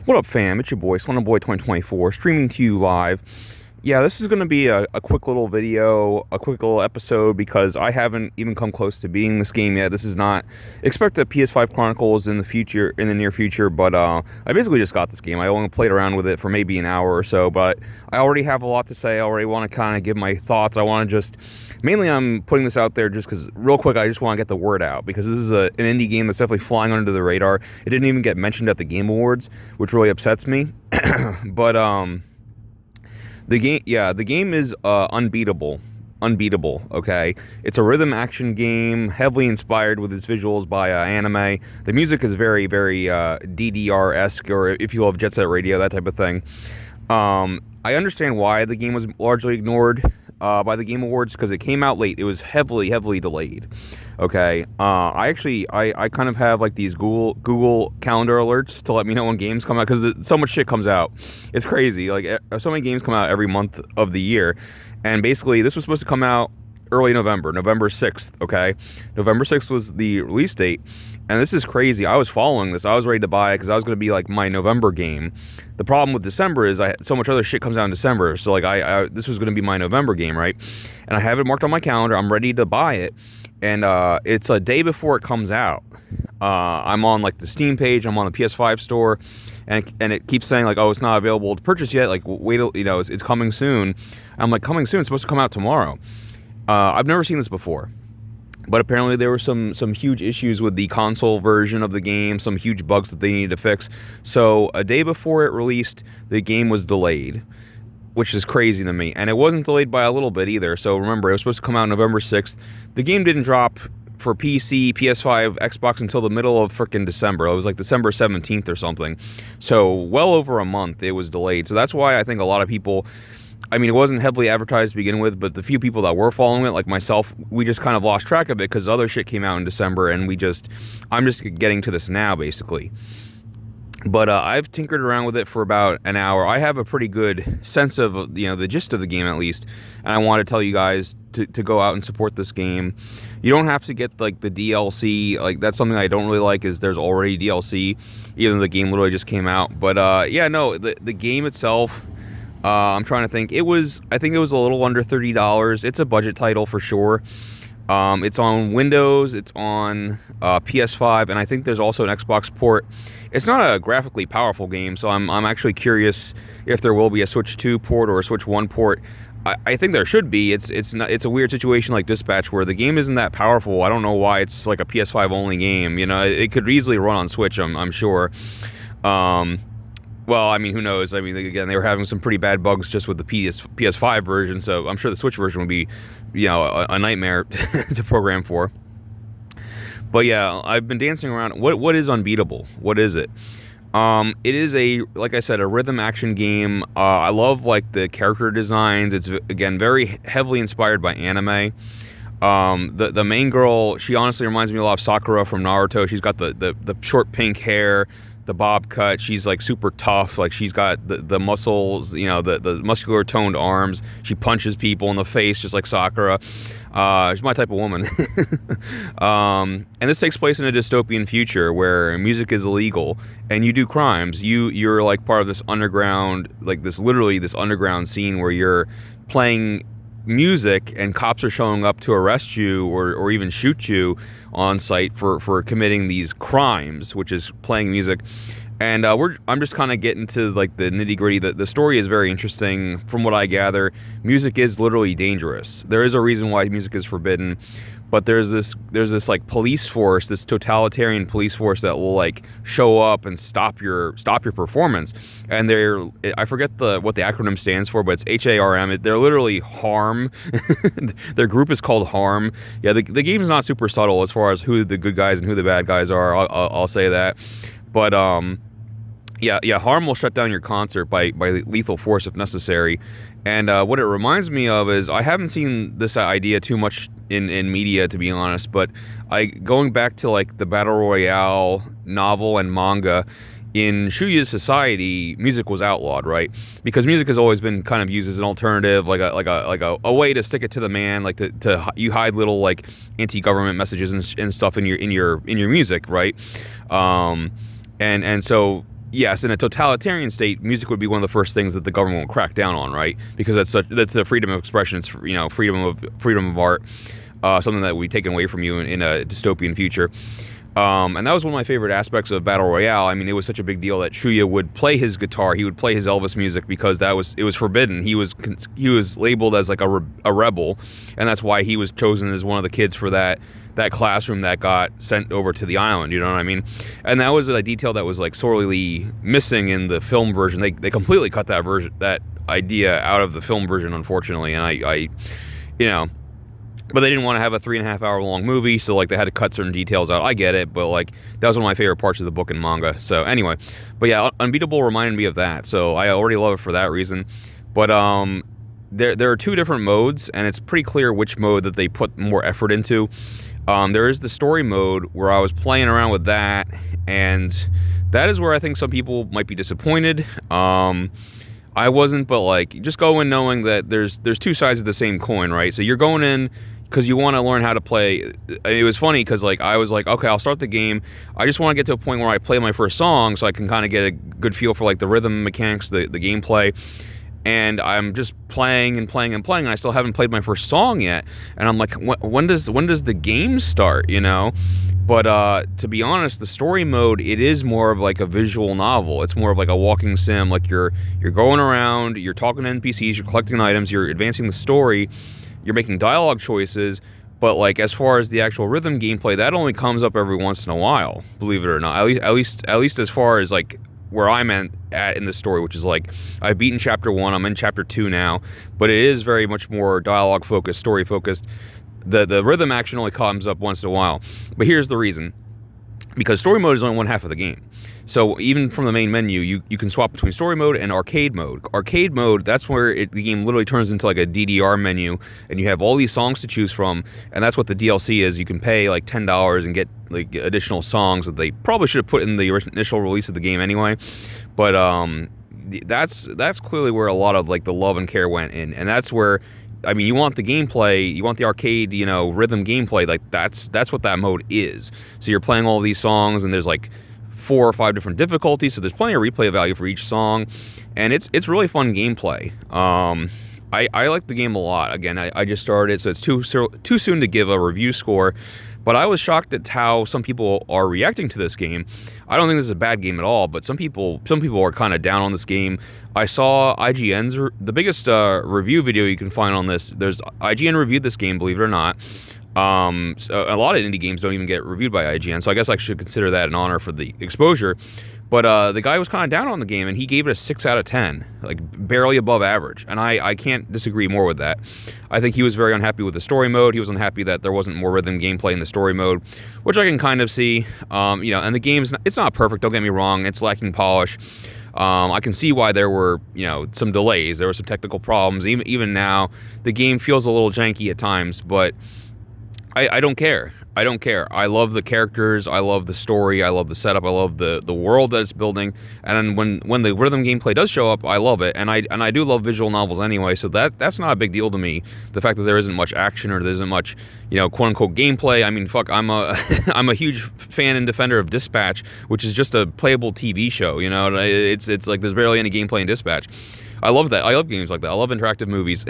What up, fam? It's your boy, Boy 2024, streaming to you live. Yeah, this is going to be a quick little video, a quick little episode, because I haven't even come close to beating this game yet. This is not... Expect a PS5 Chronicles in the near future, but I basically just got this game. I only played around with it for maybe an hour or so, but I already have a lot to say. I already want to kind of give my thoughts. I want to just... Mainly, I'm putting this out there just because, real quick, I just want to get the word out, because this is an indie game that's definitely flying under the radar. It didn't even get mentioned at the Game Awards, which really upsets me. But, the game is Unbeatable. Unbeatable, okay? It's a rhythm action game, heavily inspired with its visuals by anime. The music is very, very DDR-esque, or if you love Jet Set Radio, that type of thing. I understand why the game was largely ignored by the Game Awards, because it came out late. It was heavily, heavily delayed. Okay, I kind of have like these Google Calendar alerts to let me know when games come out, because so much shit comes out. It's crazy. Like, so many games come out every month of the year, and basically this was supposed to come out early November 6th. Okay, November 6th was the release date, and this is crazy. I was following this. I was ready to buy it because I was going to be like my November game. The problem with December is so much other shit comes out in December, so like this was going to be my November game, right? And I have it marked on my calendar. I'm ready to buy it. And it's a day before it comes out. I'm on like the Steam page. I'm on the PS5 store, and it keeps saying like, "Oh, it's not available to purchase yet. Like, wait, it's coming soon." I'm like, "Coming soon? It's supposed to come out tomorrow." I've never seen this before, but apparently there were some huge issues with the console version of the game. Some huge bugs that they needed to fix. So a day before it released, the game was delayed, which is crazy to me. And it wasn't delayed by a little bit either. So remember, it was supposed to come out November 6th. The game didn't drop for PC, PS5, Xbox until the middle of frickin' December. It was like December 17th or something. So well over a month it was delayed. So that's why I think a lot of people... I mean, it wasn't heavily advertised to begin with, but the few people that were following it, like myself, we just kind of lost track of it because other shit came out in December, and I'm just getting to this now, basically. But I've tinkered around with it for about an hour. I have a pretty good sense of, the gist of the game, at least. And I want to tell you guys to go out and support this game. You don't have to get, like, the DLC. Like, that's something I don't really like, is there's already DLC, even though the game literally just came out. But, yeah, no, the game itself, I'm trying to think. I think it was a little under $30. It's a budget title for sure. It's on Windows, it's on PS5, and I think there's also an Xbox port. It's not a graphically powerful game, so I'm actually curious if there will be a Switch 2 port or a Switch 1 port. I think there should be. It's a weird situation like Dispatch where the game isn't that powerful. I don't know why it's like a PS5 only game. It could easily run on Switch, I'm sure. Well, I mean, who knows? I mean, again, they were having some pretty bad bugs just with the PS5 version, so I'm sure the Switch version would be, a nightmare to program for. But yeah, I've been dancing around. What is Unbeatable? What is it? It is like I said, a rhythm action game. I love, like, the character designs. It's, again, very heavily inspired by anime. The main girl, she honestly reminds me a lot of Sakura from Naruto. She's got the short pink hair, the bob cut. She's like super tough. Like, she's got the muscles, the muscular toned arms. She punches people in the face just like Sakura. She's my type of woman. And this takes place in a dystopian future where music is illegal and you do crimes. You're like part of this underground, like literally this underground scene where you're playing music and cops are showing up to arrest you or even shoot you on site for committing these crimes, which is playing music. And I'm just kind of getting to like the nitty-gritty. The story is very interesting. From what I gather, music is literally dangerous. There is a reason why music is forbidden, but there's this like police force, this totalitarian police force that will like show up and stop your performance. And I forget what the acronym stands for, but it's HARM. They're literally harm. Their group is called Harm. Yeah, the game's not super subtle as far as who the good guys and who the bad guys are. I'll say that. But yeah, Harm will shut down your concert by lethal force if necessary. And what it reminds me of is, I haven't seen this idea too much in media, to be honest, but going back to like the Battle Royale novel and manga, in Shuya's society, music was outlawed, right? Because music has always been kind of used as an alternative, like a way to stick it to the man, like you hide little like anti-government messages and stuff in your music, right? And so yes, in a totalitarian state, music would be one of the first things that the government will crack down on, right? Because that's a freedom of expression. It's, you know, freedom of art, something that will be taken away from you in a dystopian future. And that was one of my favorite aspects of Battle Royale. I mean, it was such a big deal that Shuya would play his guitar, he would play his Elvis music, because it was forbidden. He was labeled as like a rebel, and that's why he was chosen as one of the kids for that classroom that got sent over to the island. You know what I mean? And that was a detail that was like sorely missing in the film version. They completely cut that idea out of the film version, unfortunately. And I you know. But they didn't want to have a 3.5 hour long movie, so like they had to cut certain details out. I get it, but like that was one of my favorite parts of the book and manga. So anyway, but yeah, Unbeatable reminded me of that, so I already love it for that reason. But there are two different modes, and it's pretty clear which mode that they put more effort into. There is the story mode where I was playing around with that, and that is where I think some people might be disappointed. I wasn't, but like just go in knowing that there's two sides of the same coin, right? So you're going in because you want to learn how to play. It was funny because like I was like, okay, I'll start the game. I just want to get to a point where I play my first song so I can kind of get a good feel for like the rhythm mechanics, the gameplay. And I'm just playing and playing and playing, and I still haven't played my first song yet. And I'm like, when does the game start? You know. But to be honest, the story mode, it is more of like a visual novel. It's more of like a walking sim. Like you're going around, you're talking to NPCs, you're collecting items, you're advancing the story, you're making dialogue choices. But like as far as the actual rhythm gameplay, that only comes up every once in a while, believe it or not. At least as far as like where I'm at in the story, which is like I've beaten chapter 1, I'm in chapter 2 now, but it is very much more dialogue focused, story focused. The rhythm action only comes up once in a while. But here's the reason. Because story mode is only one half of the game. So even from the main menu, you can swap between story mode and arcade mode. Arcade mode, that's where the game literally turns into like a DDR menu, and you have all these songs to choose from, and that's what the DLC is. You can pay like $10 and get like additional songs that they probably should have put in the initial release of the game anyway. But that's clearly where a lot of like the love and care went in, and that's where, I mean, you want the gameplay, you want the arcade, you know, rhythm gameplay, like that's what that mode is. So you're playing all these songs, and there's like 4 or 5 different difficulties, so there's plenty of replay value for each song, and it's really fun gameplay. I like the game a lot. Again, I just started, so it's too soon to give a review score, but I was shocked at how some people are reacting to this game. I don't think this is a bad game at all, but some people are kind of down on this game. I saw IGN's the biggest review video you can find on this. There's IGN reviewed this game, believe it or not. So a lot of indie games don't even get reviewed by IGN, so I guess I should consider that an honor for the exposure. But the guy was kind of down on the game, and he gave it a 6 out of 10, like barely above average. And I can't disagree more with that. I think he was very unhappy with the story mode. He was unhappy that there wasn't more rhythm gameplay in the story mode, which I can kind of see. You know, and the game's it's not perfect. Don't get me wrong. It's lacking polish. I can see why there were, you know, some delays. There were some technical problems. Even now, the game feels a little janky at times, but I don't care. I don't care. I love the characters. I love the story. I love the setup. I love the world that it's building. And when the rhythm gameplay does show up, I love it. And I do love visual novels anyway, so that's not a big deal to me. The fact that there isn't much action or there isn't much, you know, quote unquote gameplay. I mean, fuck, I'm a huge fan and defender of Dispatch, which is just a playable TV show. You know, it's like there's barely any gameplay in Dispatch. I love that. I love games like that. I love interactive movies.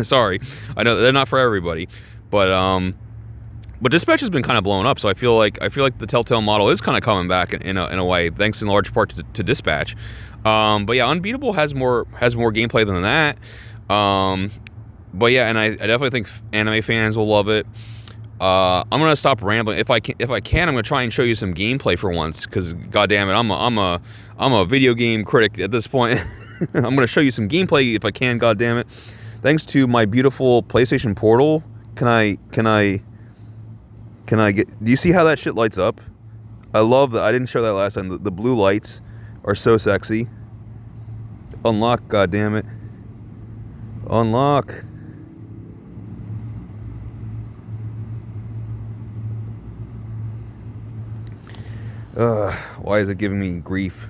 Sorry, I know they're not for everybody, but Dispatch has been kind of blown up, so I feel like the Telltale model is kind of coming back in a way, thanks in large part to Dispatch. But yeah, Unbeatable has more gameplay than that. But yeah, and I definitely think anime fans will love it. I'm gonna stop rambling. If I can, I'm gonna try and show you some gameplay for once, because goddamn it, I'm a video game critic at this point. I'm gonna show you some gameplay if I can. Goddamn it! Thanks to my beautiful PlayStation Portal. Can I get... Do you see how that shit lights up? I love that. I didn't show that last time. The blue lights are so sexy. Unlock, goddammit. Unlock. Why is it giving me grief?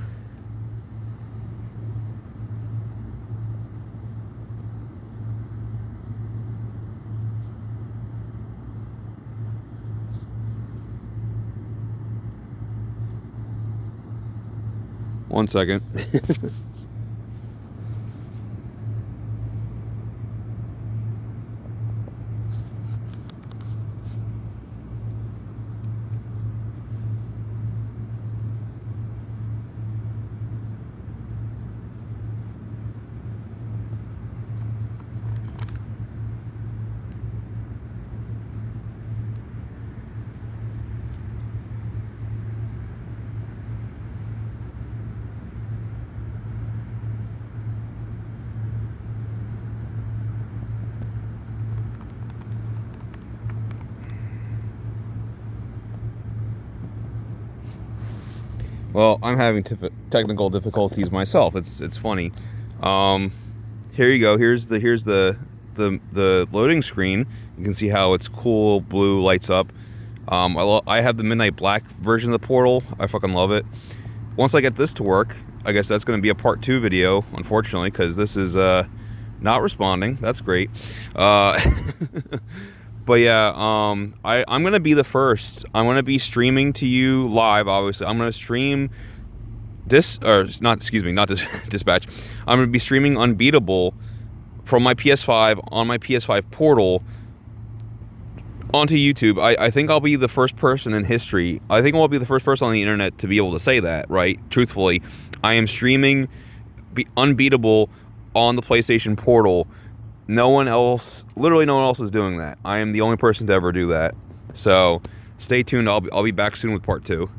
1 second. Well, I'm having technical difficulties myself. It's funny. Here you go. Here's the loading screen. You can see how it's cool blue lights up. I have the midnight black version of the portal. I fucking love it. Once I get this to work, I guess that's going to be a part 2 video, unfortunately, because this is not responding. That's great. But yeah, I'm gonna be the first. I'm gonna be streaming to you live. Obviously, I'm gonna stream Dispatch. I'm gonna be streaming Unbeatable from my PS5 on my PS5 portal onto YouTube. I think I'll be the first person in history. I think I'll be the first person on the internet to be able to say that. Right? Truthfully, I am streaming Unbeatable on the PlayStation portal. No one else, literally no one else is doing that. I am the only person to ever do that. So stay tuned. I'll be back soon with part 2.